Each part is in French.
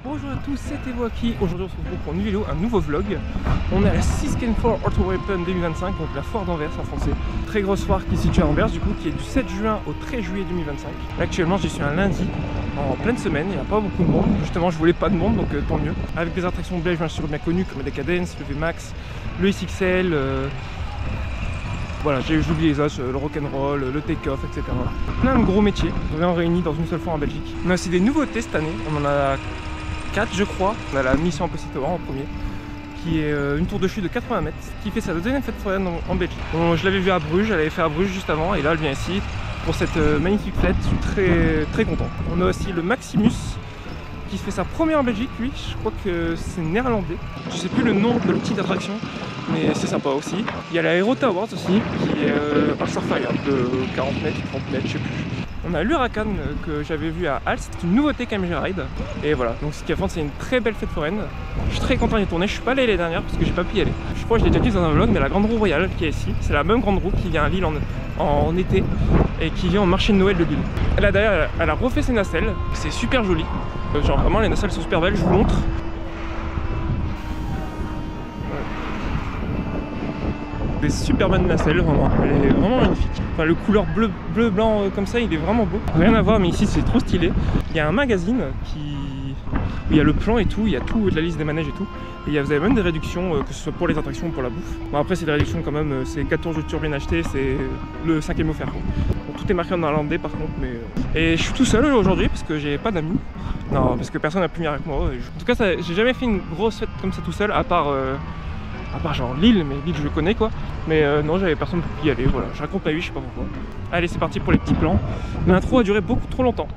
Bonjour à tous, c'est Evoaki. Aujourd'hui on se retrouve pour une vidéo, un nouveau vlog. On est à la Sisken4 Auto Weapon 2025, donc la foire d'Anvers en français. Très grosse foire qui se situe à Anvers du coup, qui est du 7 juin au 13 juillet 2025. Là, actuellement j'y suis un lundi, en pleine semaine, il n'y a pas beaucoup de monde. Justement je voulais pas de monde, donc tant mieux. Avec des attractions belges bien sûr bien connues comme le Decadence, le VMAX, le XXL. Voilà, j'ai oublié les os, le rock'n'roll, le take-off, etc. Plein de gros métiers, vraiment réunis dans une seule fois en Belgique. On a aussi des nouveautés cette année, on en a 4 je crois. On a la Mission Impossible en premier, qui est une tour de chute de 80 mètres, qui fait sa deuxième fête foraine en Belgique. Bon, je l'avais vu à Bruges, elle avait fait à Bruges juste avant, et là elle vient ici pour cette magnifique fête, je suis très content. On a aussi le Maximus, qui fait sa première en Belgique, lui, je crois que c'est néerlandais. Je sais plus le nom de l'outil d'attraction, mais c'est sympa aussi. Il y a la Hero Towers aussi, qui est un Surfire de 40 mètres, 30 mètres, je sais plus. On a l'Huracan que j'avais vu à Hals, c'est une nouveauté KMG Ride. Et voilà, donc ce qui est fun, c'est une très belle fête foraine. Je suis très content d'y tourner, je suis pas allé l'année dernière parce que j'ai pas pu y aller. Je crois que je l'ai déjà dit dans un vlog, mais la Grande Roue Royale qui est ici, c'est la même Grande Roue qui vient à Lille en été et qui vient au marché de Noël de Lille. Là derrière, elle a refait ses nacelles, c'est super joli. Genre vraiment les nacelles sont super belles, je vous montre. Des super bonnes nacelles, vraiment, elle est vraiment magnifique. Enfin, le couleur bleu blanc comme ça, il est vraiment beau. Rien à voir, mais ici c'est trop stylé. Il y a un magazine où il y a le plan et tout, il y a tout de la liste des manèges et tout. Et vous avez même des réductions, que ce soit pour les attractions ou pour la bouffe. Bon, après c'est des réductions quand même, c'est 14 jeux de turbine achetés, c'est le 5e offert. Bon, tout est marqué en néerlandais par contre, mais... Et je suis tout seul aujourd'hui parce que j'ai pas d'amis. Non, parce que personne n'a pu venir avec moi. En tout cas, j'ai jamais fait une grosse fête comme ça tout seul, à part genre Lille, mais Lille je le connais quoi. Mais non, j'avais personne pour y aller, voilà. Je raconte ma vie, je sais pas pourquoi. Allez, c'est parti pour les petits plans. L'intro a duré beaucoup trop longtemps.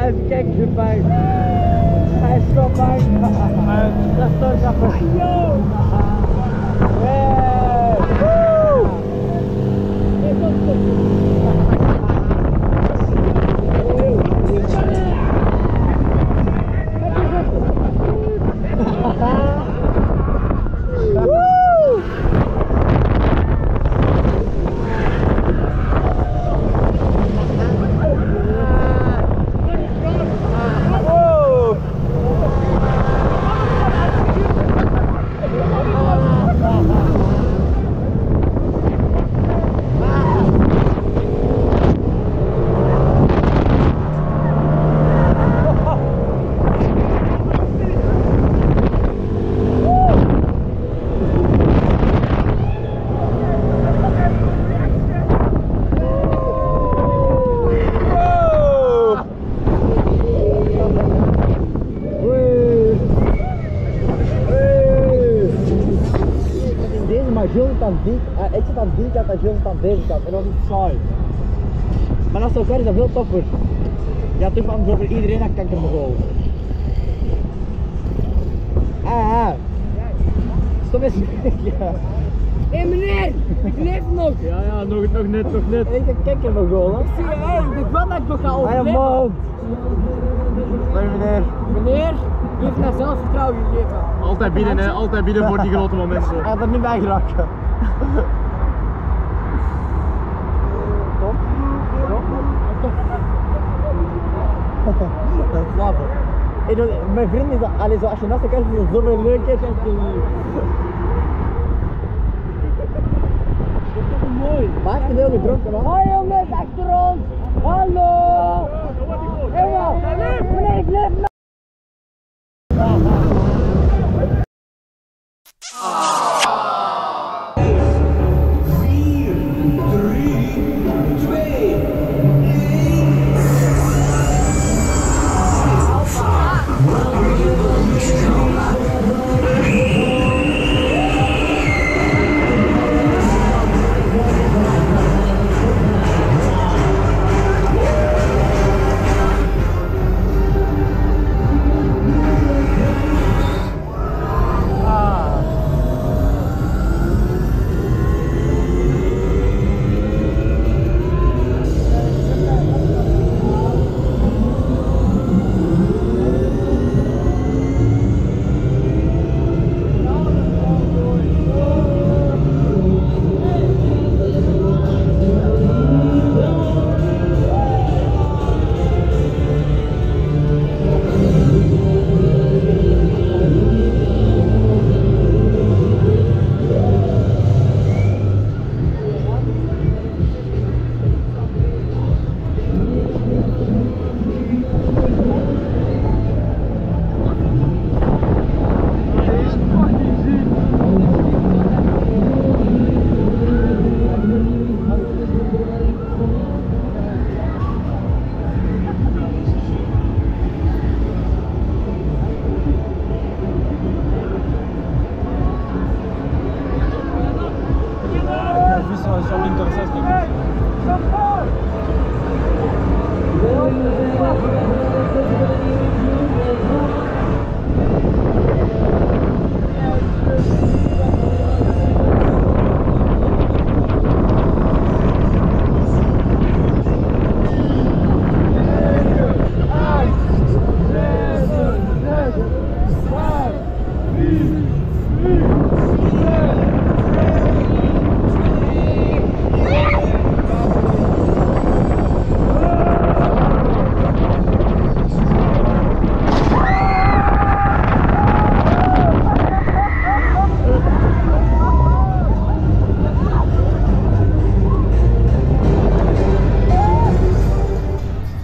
Even kijken, de pijn. Hij is zo bang. Dat is toch grappig. Ik zit aan die kant en Jules zit aan deze kant en dat is niet saai. Maar als het elkaar is dat veel toffer. Ja, toch anders over iedereen dat kanker begon. Stop eens. Ja. Hé meneer, ik leef nog! Ja, nog net. Ik kijk er nog wel, hè? Ik zie je, hé, ik denk wel dat ik nog ga overleven. Man! Sorry meneer. Meneer, je heeft mij zelfvertrouwen gegeven. Altijd bieden, hè? Altijd bieden voor die grote momenten. Hij gaat er niet bij geraken. Top. Dat is slapen. Mijn vriend is dat, zo, als je naast elkaar zit, is het zoveel leuker. Mooi. Maar hij heeft heel gedronken, hoor. Hoi jongens, achter ons! Hallo! Emma! Meneer, ik leef nog!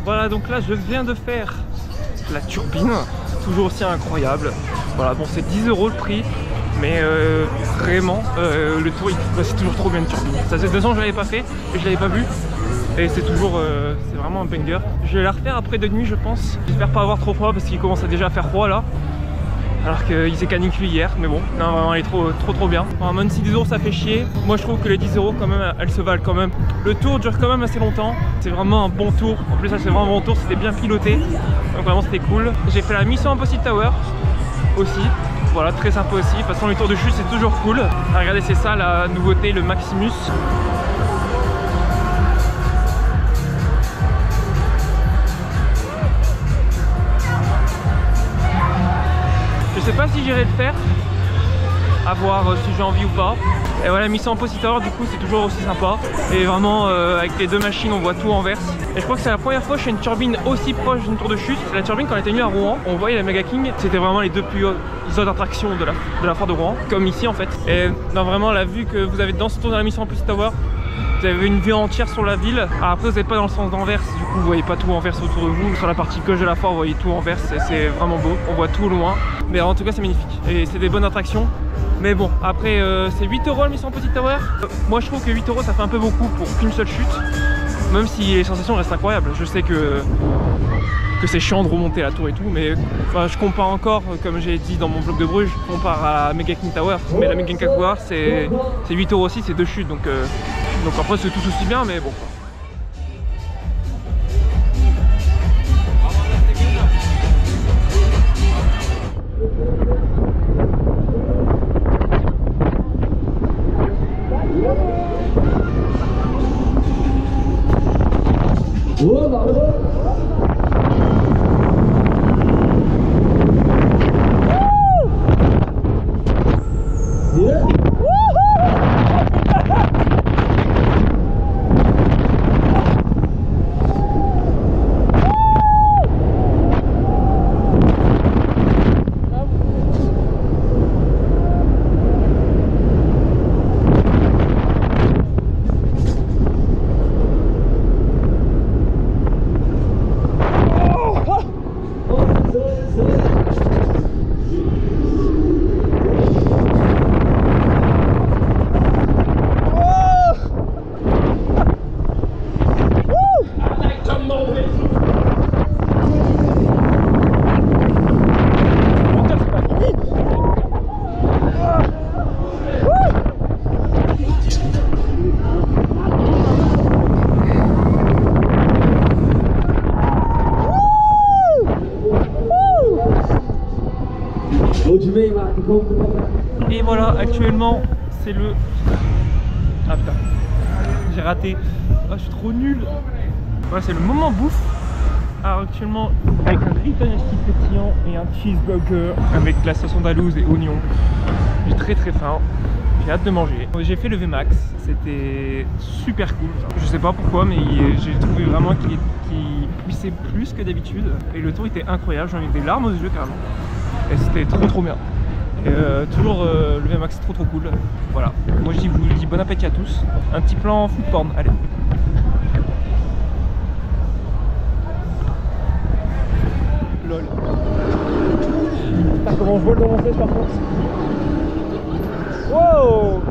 Voilà, donc là je viens de faire la turbine, toujours aussi incroyable. Voilà, bon c'est 10 € le prix, mais vraiment le tour, c'est toujours trop bien une turbine. Ça fait 2 ans que je l'avais pas fait et je l'avais pas vu. Et c'est toujours, c'est vraiment un banger. Je vais la refaire après de nuit je pense. J'espère pas avoir trop froid parce qu'il commence à déjà faire froid là. alors qu'il s'est canicule hier, mais bon, non, vraiment elle est trop bien. Enfin, même si 10 € ça fait chier, moi je trouve que les 10 € quand même, elles se valent quand même. Le tour dure quand même assez longtemps, c'est vraiment un bon tour. En plus ça c'est vraiment un bon tour, c'était bien piloté, donc vraiment c'était cool. J'ai fait la Mission Impossible Tower aussi. Voilà, très sympa aussi. De toute façon, les tours de chute, c'est toujours cool. Ah, regardez, c'est ça la nouveauté, le Maximus. Je sais pas si j'irai le faire, à voir si j'ai envie ou pas. Et voilà, Mission Impossible Tower, du coup, c'est toujours aussi sympa. Et vraiment, avec les deux machines, on voit tout en verse. Et je crois que c'est la première fois que je fais une turbine aussi proche d'une tour de chute. La turbine, quand elle était venue à Rouen, on voyait la Mega King. C'était vraiment les deux plus hautes attractions de la foire de Rouen, comme ici en fait. Et non, vraiment, la vue que vous avez dans ce tour de la Mission Impossible Tower, vous avez une vue entière sur la ville. Alors après, vous n'êtes pas dans le sens d'Anvers, du coup, vous voyez pas tout en verse autour de vous. Sur la partie gauche de la foire, vous voyez tout en verse. C'est vraiment beau. On voit tout loin. Mais en tout cas, c'est magnifique. Et c'est des bonnes attractions. Mais bon, après c'est 8 € la Mission Impossible Tower. Moi je trouve que 8 € ça fait un peu beaucoup pour qu'une seule chute. Même si les sensations restent incroyables. Je sais que c'est chiant de remonter la tour et tout, mais enfin, je compare encore, comme j'ai dit dans mon vlog de Bruges, je compare à la Mega King Tower. Mais la Mega King Tower c'est 8 € aussi, c'est 2 chutes. Donc après c'est tout aussi bien, mais bon. Et voilà, actuellement c'est le... Ah putain, j'ai raté. Ah, je suis trop nul. Voilà, c'est le moment bouffe. Alors actuellement avec un gritanesti pétillant et un cheeseburger avec de la sauce andalouse et oignons. J'ai très faim. J'ai hâte de manger. J'ai fait le VMAX, c'était super cool. Je sais pas pourquoi, mais j'ai trouvé vraiment qu'il puissait plus que d'habitude. Et le tour était incroyable, j'en ai eu des larmes aux yeux carrément. Et c'était trop bien. Et toujours le VMAX trop cool. Voilà, moi je vous dis bon appétit à tous. Un petit plan food porn, allez. Lol. Putain, comment je vole dans mon siège par contre. Wow.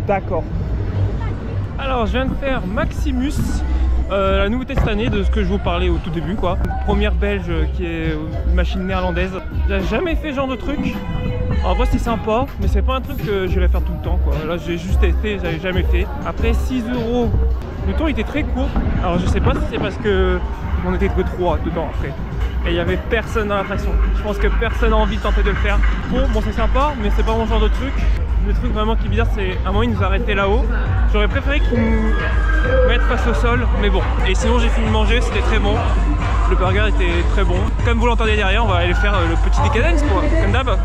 D'accord. Alors je viens de faire Maximus, la nouveauté cette année de ce que je vous parlais au tout début quoi. Première belge qui est une machine néerlandaise. J'ai jamais fait ce genre de truc. En vrai c'est sympa, mais c'est pas un truc que j'irais faire tout le temps quoi. Là j'ai juste testé, j'avais jamais fait. Après 6 €. Le tour était très court. Alors je sais pas si c'est parce que on était que 3 dedans après. Et il y avait personne dans l'attraction. Je pense que personne n'a envie de tenter de le faire. Bon c'est sympa, mais c'est pas mon genre de truc. le truc vraiment qui est bizarre, c'est à un moment il nous a arrêté là-haut. J'aurais préféré qu'il nous mette face au sol, mais bon. Et sinon j'ai fini de manger, c'était très bon. Le burger était très bon. Comme vous l'entendez derrière, on va aller faire le petit Decadence quoi, comme d'hab.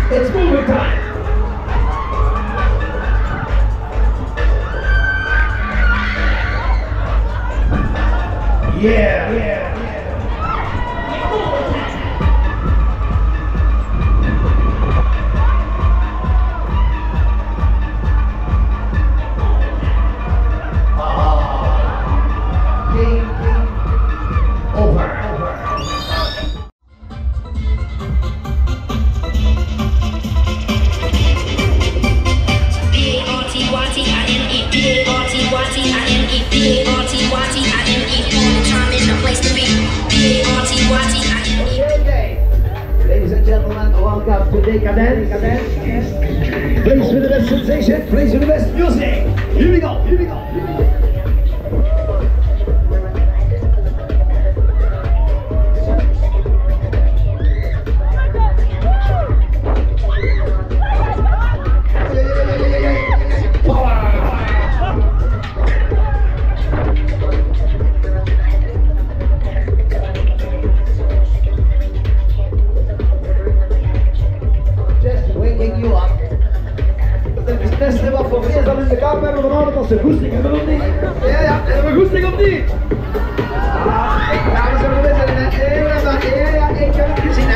It's moving time. Yeah, yeah. Welcome to Decadence. Place with the best sensation, place with the best music. Here we go, here we go. In de kamer hebben we vanavond als de goesting, hebben we nog niet? Ja, hebben we goesting of niet? Ja, we zullen weten, ja, ik heb het gezien, hè?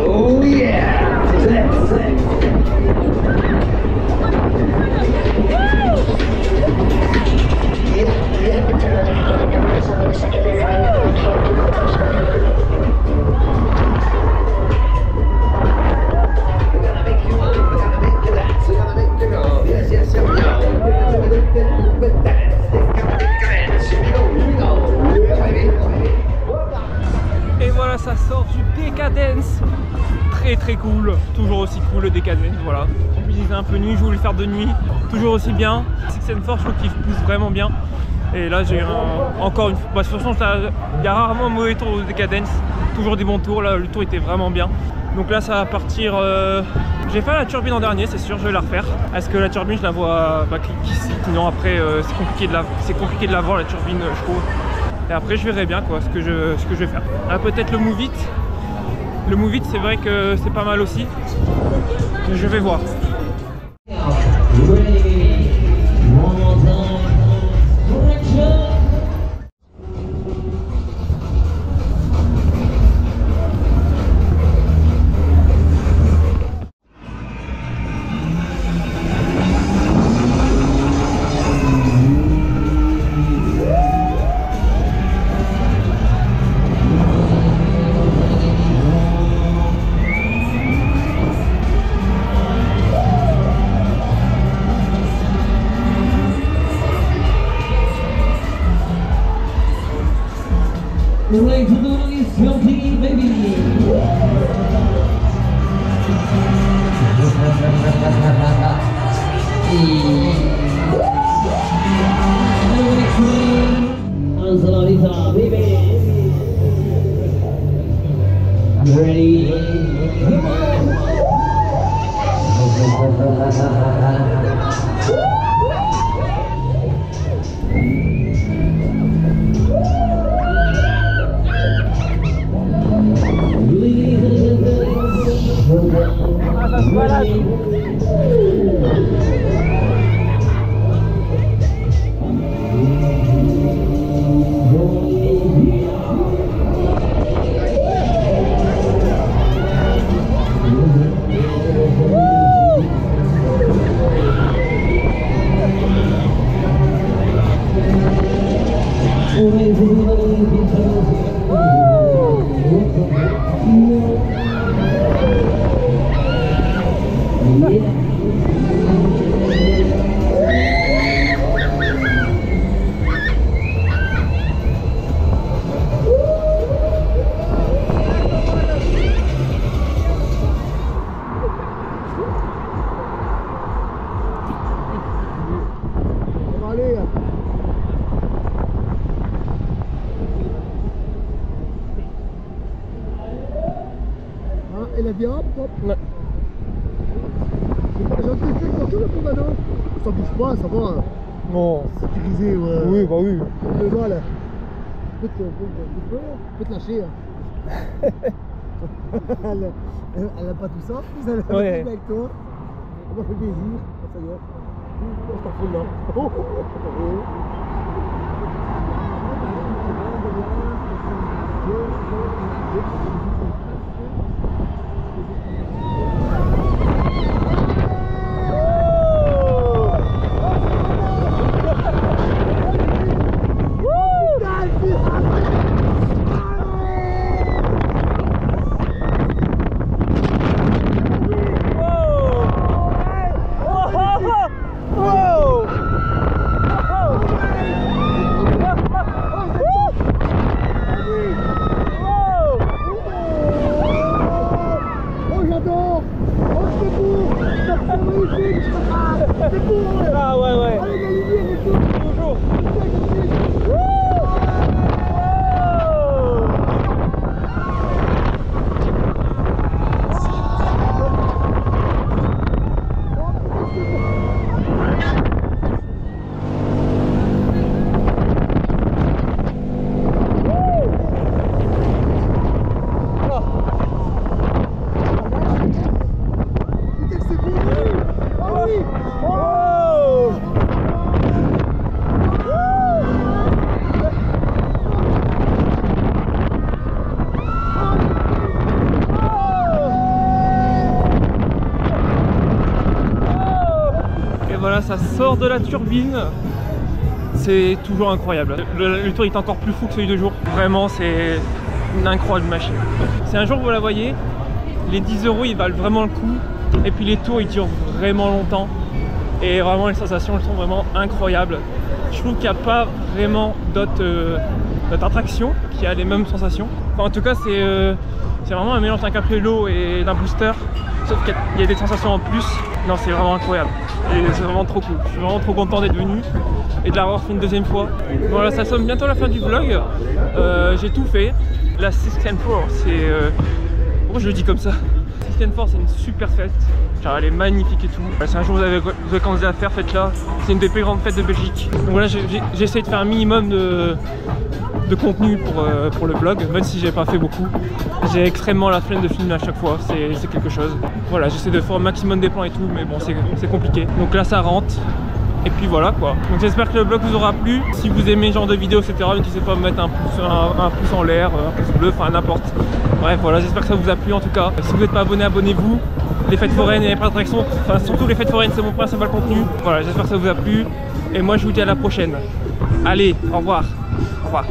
Oh yeah! Et voilà, ça sort du Decadence. Très cool, toujours aussi cool le Decadence, voilà. En plus il faisait un peu nuit, je voulais le faire de nuit, toujours aussi bien. Six and Four, je trouve qu'il pousse vraiment bien. Et là j'ai eu encore une fois, bah, de toute façon il y a rarement un mauvais tour au Decadence, toujours des bons tours, là le tour était vraiment bien. Donc là ça va partir, j'ai fait la turbine en dernier, c'est sûr, je vais la refaire. Est-ce que la turbine je la vois qu'ici, sinon après c'est compliqué de la voir la turbine je trouve. Et après je verrai bien quoi, ce que je vais faire. Ah, peut-être le Move It. Le Move It, c'est vrai que c'est pas mal aussi. Je vais voir. Ladies and gentlemen, it's your team, baby. baby. Ready? elle est bien, propre. Ouais. J'ai un truc partout là pour maintenant. Ça bouge pas, ça va. Non. Sécurisé, ouais. Oui, bah oui. Le mal. Tu peux te lâcher. Hein. elle a pas tout ça, elle a Ouais. avec toi. On m'a fait plaisir. Ça y est. On s'en fout là. Ah ouais, ouais. Bonjour. Voilà, ça sort de la turbine. C'est toujours incroyable. Le tour est encore plus fou que celui de jour. Vraiment, c'est une incroyable machine. C'est un jour, vous la voyez, les 10 € ils valent vraiment le coup. Et puis les tours ils durent vraiment longtemps. Et vraiment les sensations elles sont vraiment incroyables. Je trouve qu'il n'y a pas vraiment d'autres attractions qui a les mêmes sensations. Enfin, en tout cas c'est vraiment un mélange d'un capriolet et d'un booster. Sauf qu'il y a des sensations en plus. Non, c'est vraiment incroyable. Et c'est vraiment trop cool. Je suis vraiment trop content d'être venu et de l'avoir fait une deuxième fois. Voilà, ça sonne bientôt la fin du vlog. J'ai tout fait. La 604, c'est... Pourquoi je le dis comme ça? 604, c'est une super fête. Genre, elle est magnifique et tout. C'est un jour où vous avez vacances à faire, faites-la. C'est une des plus grandes fêtes de Belgique. Donc voilà, j'essaie de faire un minimum de contenu pour le vlog, même si j'ai pas fait beaucoup. J'ai extrêmement la flemme de filmer à chaque fois, c'est quelque chose. Voilà, j'essaie de faire un maximum des plans et tout, mais bon, c'est compliqué. Donc là, ça rentre. Et puis voilà quoi. Donc j'espère que le vlog vous aura plu. Si vous aimez ce genre de vidéos, etc., n'hésitez pas à me mettre un pouce en l'air, un pouce bleu, enfin n'importe. Bref, voilà, j'espère que ça vous a plu en tout cas. Si vous n'êtes pas abonné, abonnez-vous. Les fêtes foraines et les parcs d'attractions, enfin surtout les fêtes foraines, c'est mon principal contenu. Voilà, j'espère que ça vous a plu. Et moi, je vous dis à la prochaine. Allez, au revoir. Au revoir.